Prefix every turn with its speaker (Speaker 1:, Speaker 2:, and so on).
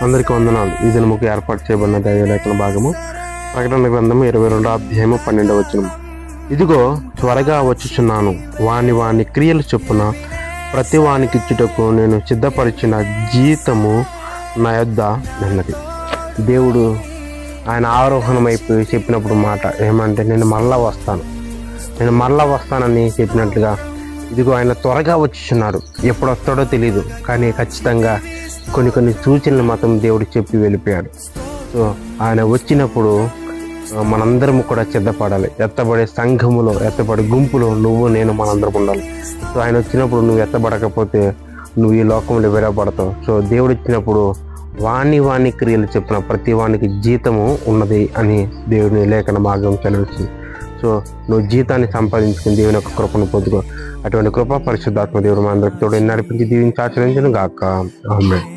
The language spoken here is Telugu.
Speaker 1: అందరికీ వందనాలు. ఈ దినముకు ఏర్పాటు చేయబడిన దైవలేఖన భాగము ప్రకటన గ్రంథము 22వ అధ్యాయము 12వ వచనం. ఇదిగో త్వరగా వచ్చుచున్నాను, వాని క్రియలు చొప్పున ప్రతి వానికి ఇచ్చుటకు నేను సిద్ధపరిచిన జీతము నా యొద్ద ఉన్నది. దేవుడు ఆయన ఆరోహణమైపోయి చెప్పినప్పుడు మాట ఏమంటే, నేను మరలా వస్తానని చెప్పినట్లుగా ఇదిగో ఆయన త్వరగా వచ్చుచున్నాడు. ఎప్పుడు వస్తాడో తెలియదు, కానీ ఖచ్చితంగా కొన్ని సూచనలు మాత్రం దేవుడు చెప్పి వెళ్ళిపోయాడు. సో ఆయన వచ్చినప్పుడు మనందరము కూడా సిద్ధపడాలి. ఎత్తబడే సంఘములో, ఎత్తబడే గుంపులో నువ్వు నేను మనందరం ఉండాలి. సో ఆయన వచ్చినప్పుడు నువ్వు ఎత్తబడకపోతే నువ్వు ఈ లోకంలో విడబడతావు. సో దేవుడు వచ్చినప్పుడు వాని క్రియలు చెప్పిన ప్రతి వానికి జీతము ఉన్నది అని దేవుని లేఖన భాగం చదివించింది. సో నువ్వు జీతాన్ని సంపాదించుకుని దేవుని యొక్క కృపను పొందుకో. అటువంటి కృప పరిశుద్ధాత్మ దేవుడు మా అందరికి తోడు నడిపించి దీవించి ఆచరించును గాక. ఆమేన్.